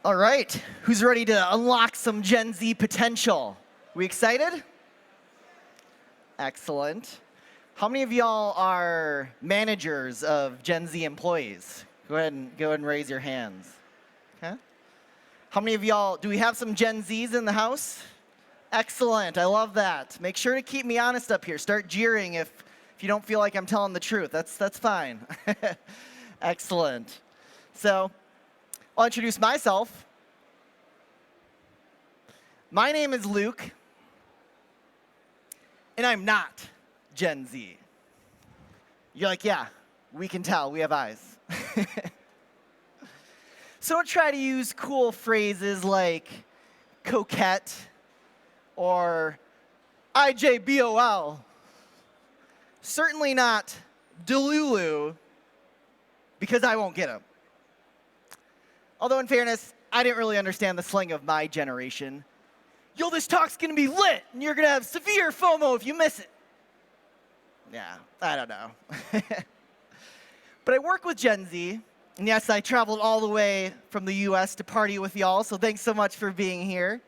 All right, who's ready to unlock some Gen Z potential? We excited? Excellent. How many of y'all are managers of Gen Z employees? Go ahead and raise your hands. Okay. How many of y'all, do we have some Gen Zs in the house? Excellent, I love that. Make sure to keep me honest up here. Start jeering if you don't feel like I'm telling the truth. That's fine. Excellent. So, I'll introduce myself. My name is Luke, and I'm not Gen Z. You're like, yeah, we can tell, we have eyes. So don't try to use cool phrases like coquette or IJBOL. Certainly not Delulu, because I won't get them. Although in fairness, I didn't really understand the slang of my generation. Yo, this talk's gonna be lit, and you're gonna have severe FOMO if you miss it. Yeah, I don't know. But I work with Gen Z, and yes, I traveled all the way from the US to party with y'all, so thanks so much for being here.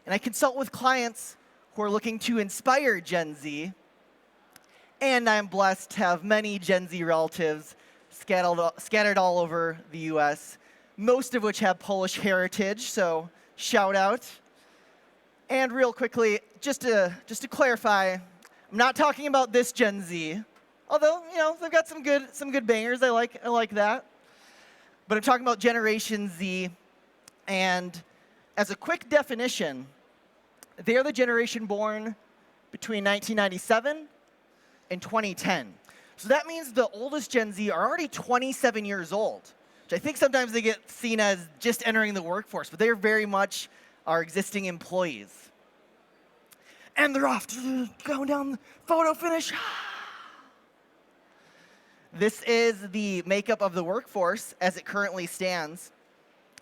And I consult with clients who are looking to inspire Gen Z, and I'm blessed to have many Gen Z relatives scattered all over the US, most of which have Polish heritage, so shout out. And real quickly, just to clarify, I'm not talking about this Gen Z, although they've got some good bangers. I like that. But I'm talking about Generation Z, and as a quick definition, they are the generation born between 1997 and 2010. So that means the oldest Gen Z are already 27 years old, which I think sometimes they get seen as just entering the workforce, but they are very much our existing employees. And they're off going down the photo finish. This is the makeup of the workforce as it currently stands.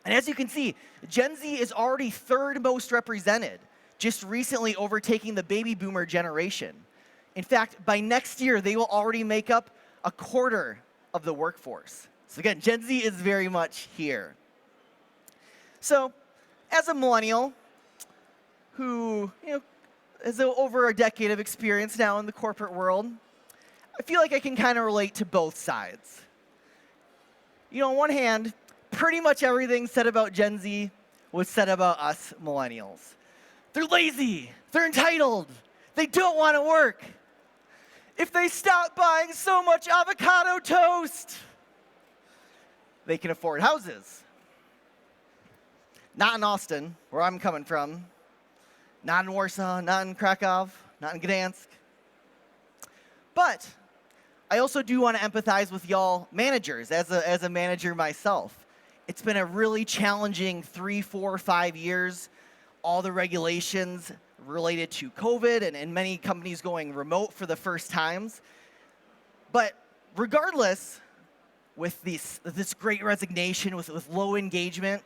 And as you can see, Gen Z is already third most represented, just recently overtaking the baby boomer generation. In fact, by next year, they will already make up a quarter of the workforce. So again, Gen Z is very much here. So, as a millennial who has over a decade of experience now in the corporate world, I feel like I can kind of relate to both sides. On one hand, pretty much everything said about Gen Z was said about us millennials. They're lazy, they're entitled, they don't want to work. If they stop buying so much avocado toast, they can afford houses. Not in Austin, where I'm coming from. Not in Warsaw, not in Krakow, not in Gdansk. But I also do want to empathize with y'all managers as a manager myself. It's been a really challenging 3, 4, 5 years. All the regulations related to COVID and many companies going remote for the first times. But regardless, with this great resignation, with low engagement,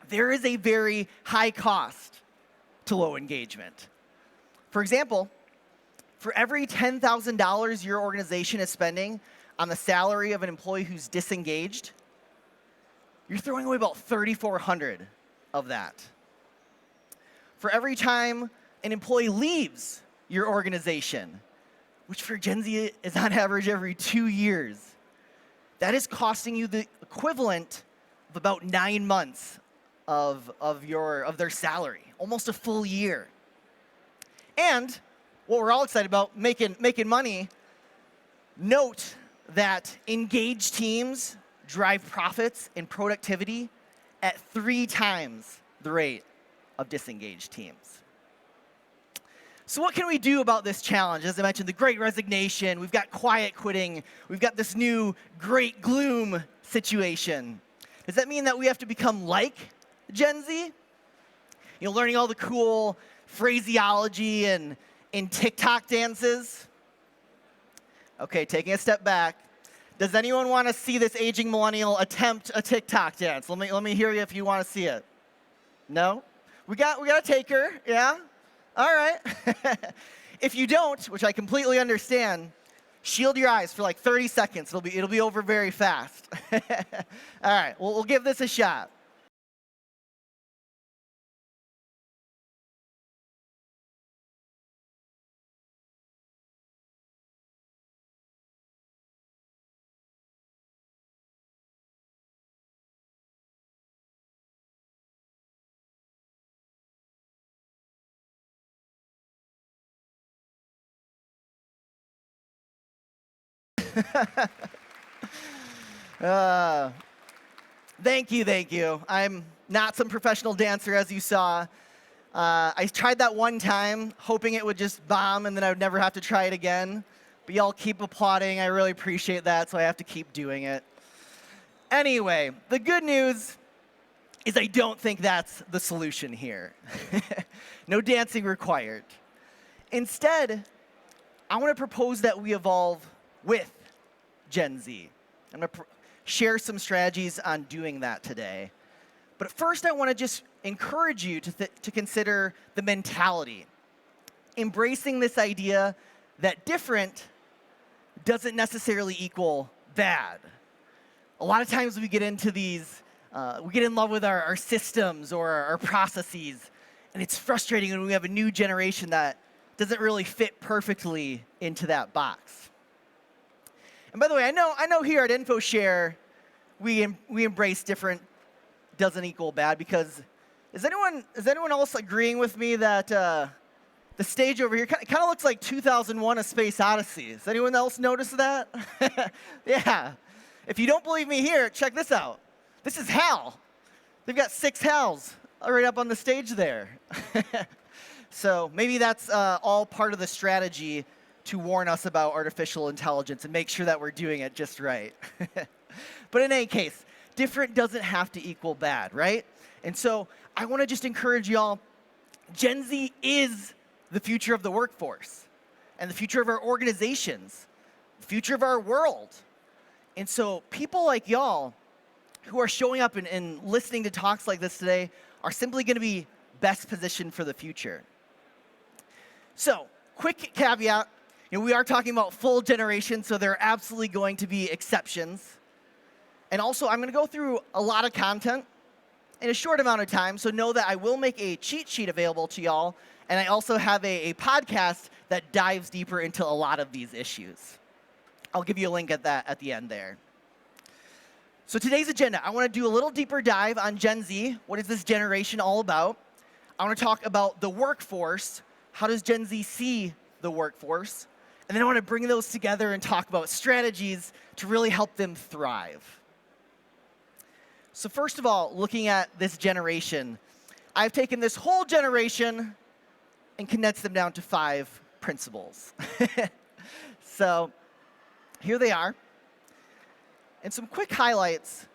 there is a very high cost to low engagement. For example, for every $10,000 your organization is spending on the salary of an employee who's disengaged, you're throwing away about $3,400 of that. For every time an employee leaves your organization, which for Gen Z is on average every 2 years, that is costing you the equivalent of about 9 months of their salary, almost a full year. And what we're all excited about, making money, note that engaged teams drive profits and productivity at 3 times the rate of disengaged teams. So what can we do about this challenge? As I mentioned, the great resignation, we've got quiet quitting, we've got this new great gloom situation. Does that mean that we have to become like Gen Z? Learning all the cool phraseology and TikTok dances? Okay, taking a step back. Does anyone want to see this aging millennial attempt a TikTok dance? Let me hear you if you want to see it. No? We got a taker, yeah? All right. If you don't, which I completely understand, shield your eyes for like 30 seconds. It'll be over very fast. All right, we'll give this a shot. Thank you, thank you. I'm not some professional dancer, as you saw. I tried that one time, hoping it would just bomb and then I would never have to try it again. But y'all keep applauding. I really appreciate that, so I have to keep doing it. Anyway, the good news is I don't think that's the solution here. No dancing required. Instead, I want to propose that we evolve with Gen Z. I'm going to share some strategies on doing that today. But first, I want to just encourage you to consider the mentality. Embracing this idea that different doesn't necessarily equal bad. A lot of times we get into these, we get in love with our systems or our processes, and it's frustrating when we have a new generation that doesn't really fit perfectly into that box. And by the way, I know here at Infoshare, we embrace different doesn't equal bad, because is anyone else agreeing with me that the stage over here kind of looks like 2001: A Space Odyssey? Does anyone else notice that? Yeah. If you don't believe me here, check this out. This is Hal. They've got 6 Hals right up on the stage there. So maybe that's all part of the strategy to warn us about artificial intelligence and make sure that we're doing it just right. But in any case, different doesn't have to equal bad, right? And so I want to just encourage y'all, Gen Z is the future of the workforce and the future of our organizations, the future of our world. And so people like y'all who are showing up and listening to talks like this today are simply going to be best positioned for the future. So, quick caveat, we are talking about full generation, so there are absolutely going to be exceptions. And also, I'm going to go through a lot of content in a short amount of time, so know that I will make a cheat sheet available to y'all, and I also have a podcast that dives deeper into a lot of these issues. I'll give you a link at the end there. So today's agenda, I want to do a little deeper dive on Gen Z. What is this generation all about? I want to talk about the workforce. How does Gen Z see the workforce? And then I want to bring those together and talk about strategies to really help them thrive. So first of all, looking at this generation, I've taken this whole generation and condensed them down to 5 principles. So here they are. And some quick highlights.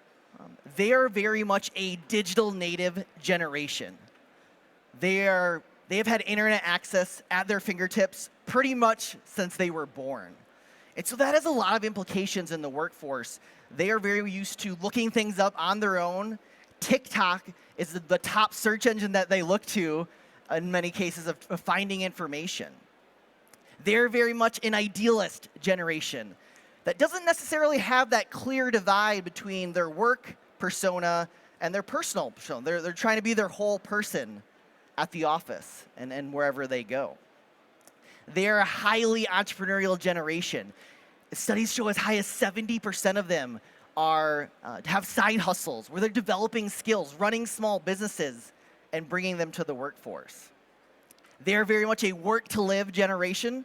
They are very much a digital native generation. They have had internet access at their fingertips pretty much since they were born. And so that has a lot of implications in the workforce. They are very used to looking things up on their own. TikTok is the top search engine that they look to in many cases of finding information. They're very much an idealist generation that doesn't necessarily have that clear divide between their work persona and their personal persona. They're trying to be their whole person at the office and wherever they go. They're a highly entrepreneurial generation. Studies show as high as 70% of them have side hustles where they're developing skills, running small businesses, and bringing them to the workforce. They're very much a work-to-live generation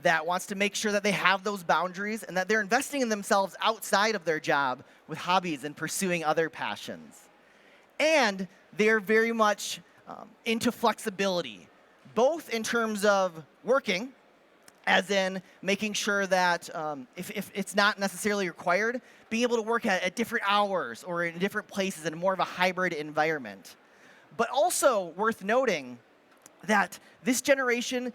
that wants to make sure that they have those boundaries and that they're investing in themselves outside of their job with hobbies and pursuing other passions. And they're very much into flexibility, both in terms of working, as in making sure that if it's not necessarily required, being able to work at different hours or in different places in more of a hybrid environment. But also worth noting that this generation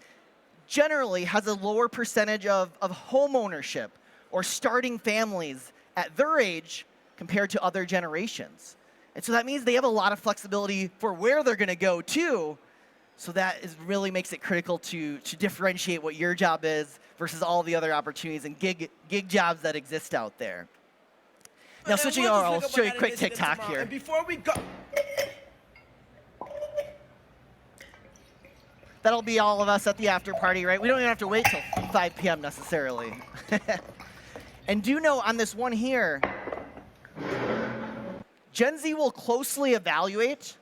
generally has a lower percentage of home ownership or starting families at their age compared to other generations. And so that means they have a lot of flexibility for where they're going to go to. So that really makes it critical to differentiate what your job is versus all the other opportunities and gig jobs that exist out there. Now switching over, I'll show you a quick TikTok here. And before we go, that'll be all of us at the after party, right? We don't even have to wait till 5 p.m. necessarily. And do know on this one here, Gen Z will closely evaluate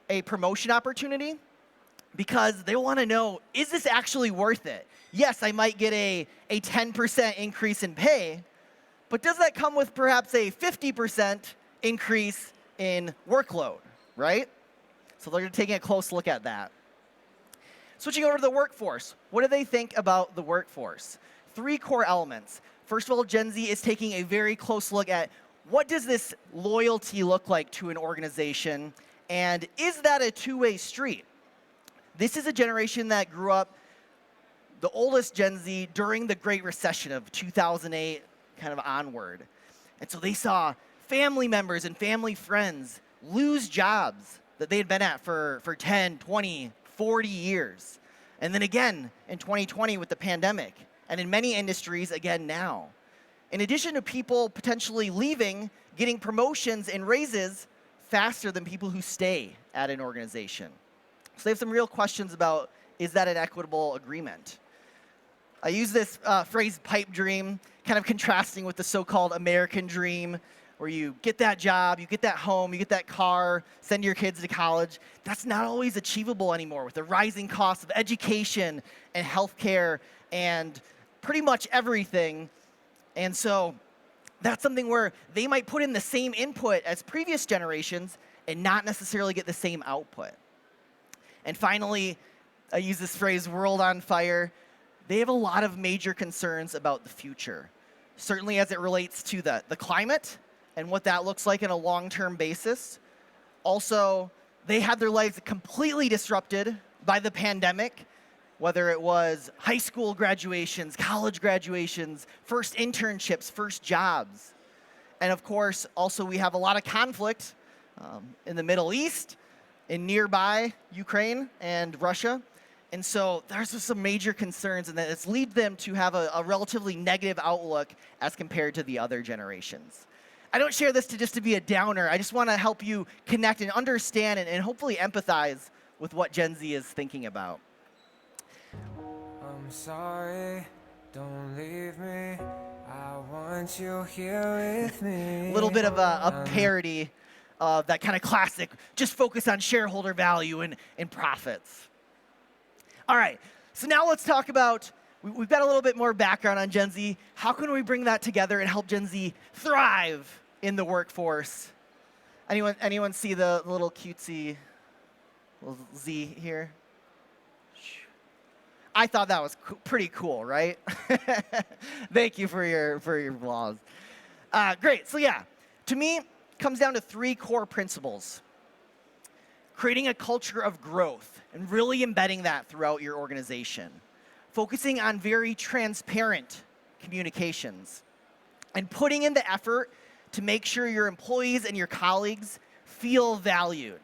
a promotion opportunity because they want to know, is this actually worth it? Yes, I might get a 10% increase in pay, but does that come with perhaps a 50% increase in workload, right? So they're taking a close look at that. Switching over to the workforce, what do they think about the workforce? 3 core elements. First of all, Gen Z is taking a very close look at what does this loyalty look like to an organization, and is that a two-way street? This is a generation that grew up, the oldest Gen Z, during the Great Recession of 2008 kind of onward. And so they saw family members and family friends lose jobs that they had been at for 10, 20, 40 years. And then again in 2020 with the pandemic, and in many industries again now. In addition to people potentially leaving, getting promotions and raises faster than people who stay at an organization. So they have some real questions about, is that an equitable agreement? I use this phrase pipe dream, kind of contrasting with the so-called American dream, where you get that job, you get that home, you get that car, send your kids to college. That's not always achievable anymore with the rising costs of education and healthcare and pretty much everything. And so that's something where they might put in the same input as previous generations and not necessarily get the same output. And finally, I use this phrase, world on fire. They have a lot of major concerns about the future, certainly as it relates to the climate and what that looks like in a long-term basis. Also, they had their lives completely disrupted by the pandemic, whether it was high school graduations, college graduations, first internships, first jobs. And of course, also we have a lot of conflict in the Middle East, in nearby Ukraine and Russia. And so there's just some major concerns, and that it's lead them to have a relatively negative outlook as compared to the other generations. I don't share this just to be a downer. I just want to help you connect and understand and hopefully empathize with what Gen Z is thinking about. I'm sorry, don't leave me. I want you here with me. A little bit of a parody of that kind of classic, just focus on shareholder value and profits. All right, so now let's talk about, we've got a little bit more background on Gen Z. How can we bring that together and help Gen Z thrive in the workforce? Anyone see the little cutesy little Z here? I thought that was pretty cool, right? Thank you for your applause. Great, so yeah, to me, it comes down to 3 core principles. Creating a culture of growth and really embedding that throughout your organization. Focusing on very transparent communications. And putting in the effort to make sure your employees and your colleagues feel valued.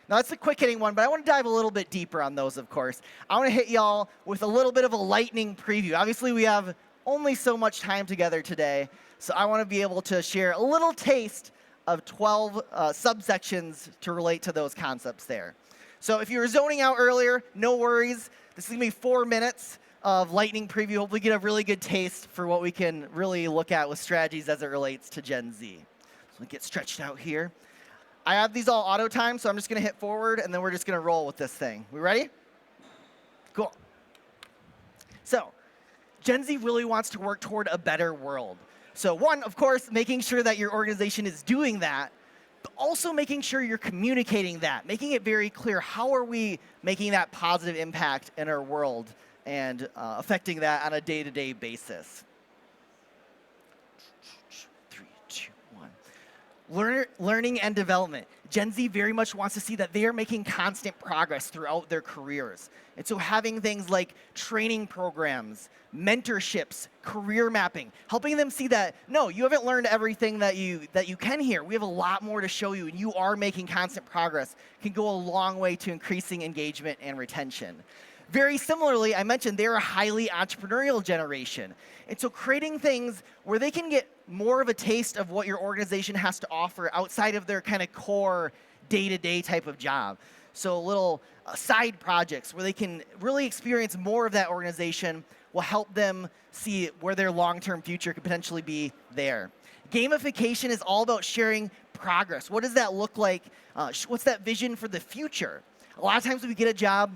Now, that's a quick hitting one, but I want to dive a little bit deeper on those, of course. I want to hit y'all with a little bit of a lightning preview. Obviously, we have only so much time together today, so I want to be able to share a little taste of 12 subsections to relate to those concepts there. So if you were zoning out earlier, no worries. This is going to be 4 minutes of lightning preview. Hopefully get a really good taste for what we can really look at with strategies as it relates to Gen Z. So we get stretched out here. I have these all auto timed, so I'm just going to hit forward, and then we're just going to roll with this thing. We ready? Cool. So Gen Z really wants to work toward a better world. So one, of course, making sure that your organization is doing that, but also making sure you're communicating that, making it very clear, how are we making that positive impact in our world and affecting that on a day-to-day basis. 3, 2, 1. Learning and development. Gen Z very much wants to see that they are making constant progress throughout their careers. And so having things like training programs, mentorships, career mapping, helping them see that, no, you haven't learned everything that you can here. We have a lot more to show you, and you are making constant progress, can go a long way to increasing engagement and retention. Very similarly, I mentioned they're a highly entrepreneurial generation. And so creating things where they can get more of a taste of what your organization has to offer outside of their kind of core day-to-day type of job. So little side projects where they can really experience more of that organization will help them see where their long-term future could potentially be there. Gamification is all about sharing progress. What does that look like? What's that vision for the future? A lot of times we get a job,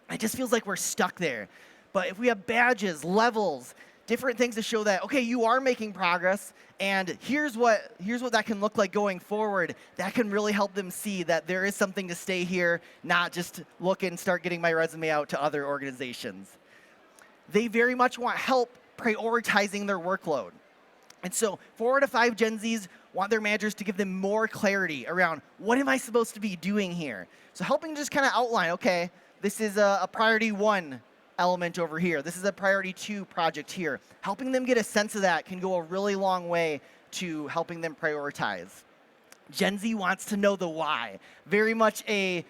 it just feels like we're stuck there. But if we have badges, levels, different things to show that, okay, you are making progress, and here's what that can look like going forward, that can really help them see that there is something to stay here, not just look and start getting my resume out to other organizations. They very much want help prioritizing their workload. And so 4 out of 5 Gen Zs want their managers to give them more clarity around what am I supposed to be doing here. So helping just kind of outline, okay, this is a priority 1 element over here. This is a priority 2 project here. Helping them get a sense of that can go a really long way to helping them prioritize. Gen Z wants to know the why. Very much a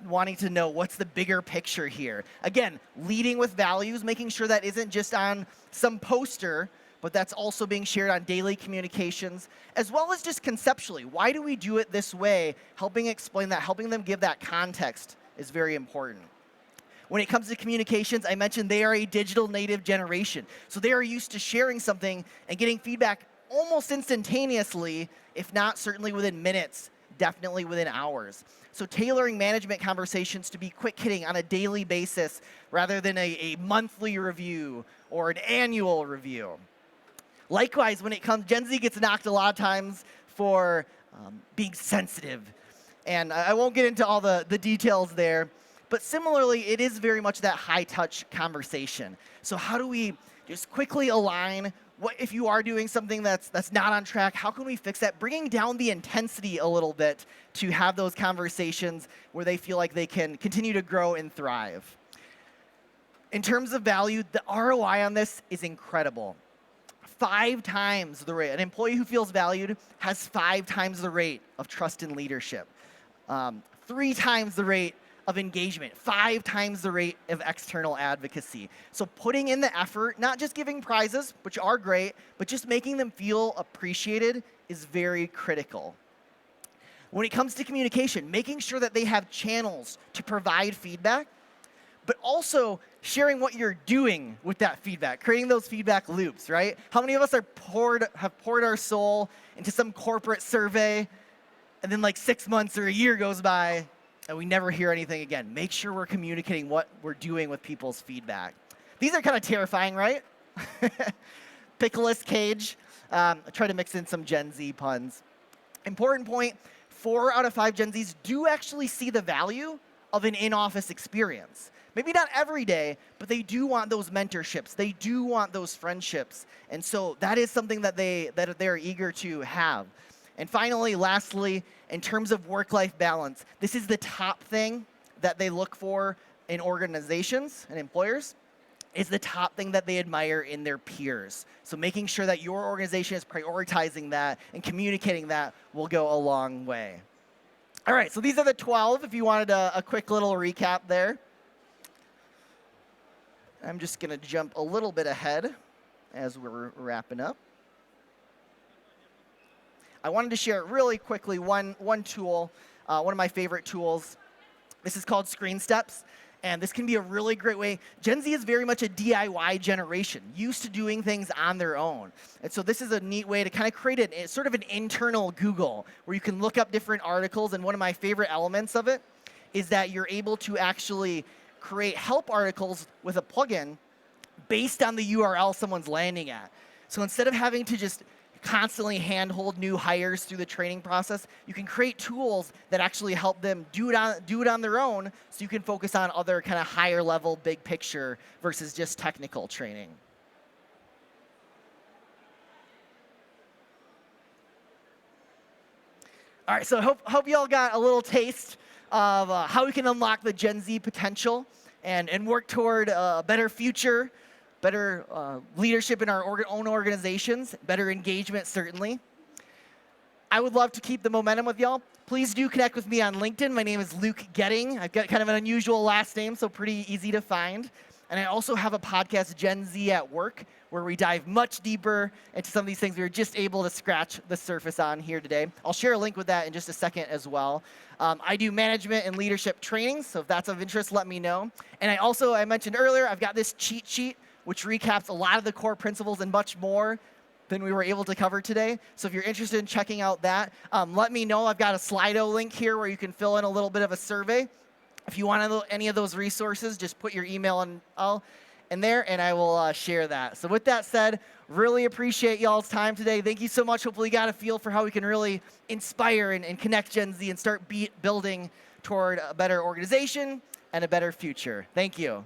wanting to know what's the bigger picture here. Again, leading with values, making sure that isn't just on some poster, but that's also being shared on daily communications, as well as just conceptually. Why do we do it this way? Helping explain that, helping them give that context is very important. When it comes to communications, I mentioned they are a digital native generation. So they are used to sharing something and getting feedback almost instantaneously, if not certainly within minutes, definitely within hours. So tailoring management conversations to be quick hitting on a daily basis rather than a monthly review or an annual review. Likewise, when it comes, Gen Z gets knocked a lot of times for being sensitive. And I won't get into all the details there. But similarly, it is very much that high-touch conversation. So how do we just quickly align what if you are doing something that's not on track, how can we fix that? Bringing down the intensity a little bit to have those conversations where they feel like they can continue to grow and thrive. In terms of value, the ROI on this is incredible. 5 times the rate. An employee who feels valued has 5 times the rate of trust and leadership. 3 times the rate of engagement, 5 times the rate of external advocacy. So putting in the effort, not just giving prizes, which are great, but just making them feel appreciated is very critical. When it comes to communication, making sure that they have channels to provide feedback, but also sharing what you're doing with that feedback, creating those feedback loops, right? How many of us have poured our soul into some corporate survey, and then like 6 months or a year goes by, and we never hear anything again? Make sure we're communicating what we're doing with people's feedback. These are kind of terrifying, right? Pickle's cage. I try to mix in some Gen Z puns. Important point, 4 out of 5 Gen Zs do actually see the value of an in-office experience. Maybe not every day, but they do want those mentorships. They do want those friendships. And so that is something that they're eager to have. And finally, lastly, in terms of work-life balance, this is the top thing that they look for in organizations and employers, is the top thing that they admire in their peers. So making sure that your organization is prioritizing that and communicating that will go a long way. All right, so these are the 12, if you wanted a quick little recap there. I'm just going to jump a little bit ahead as we're wrapping up. I wanted to share really quickly one tool, one of my favorite tools. This is called Screen Steps, and this can be a really great way. Gen Z is very much a DIY generation, used to doing things on their own. And so this is a neat way to kind of create sort of an internal Google where you can look up different articles, and one of my favorite elements of it is that you're able to actually create help articles with a plugin based on the URL someone's landing at. So instead of having to just constantly handhold new hires through the training process, you can create tools that actually help them do it on their own, so you can focus on other kind of higher level, big picture versus just technical training. All right, so hope you all got a little taste of how we can unlock the Gen Z potential and work toward a better future, better leadership in our own organizations, better engagement, certainly. I would love to keep the momentum with y'all. Please do connect with me on LinkedIn. My name is Luke Goetting. I've got kind of an unusual last name, so pretty easy to find. And I also have a podcast, Gen Z at Work, where we dive much deeper into some of these things we were just able to scratch the surface on here today. I'll share a link with that in just a second as well. I do management and leadership trainings, so if that's of interest, let me know. And I mentioned earlier, I've got this cheat sheet, which recaps a lot of the core principles and much more than we were able to cover today. So if you're interested in checking out that, let me know. I've got a Slido link here where you can fill in a little bit of a survey. If you want any of those resources, just put your email in there, and I will share that. So with that said, really appreciate y'all's time today. Thank you so much. Hopefully you got a feel for how we can really inspire and connect Gen Z and start building toward a better organization and a better future. Thank you.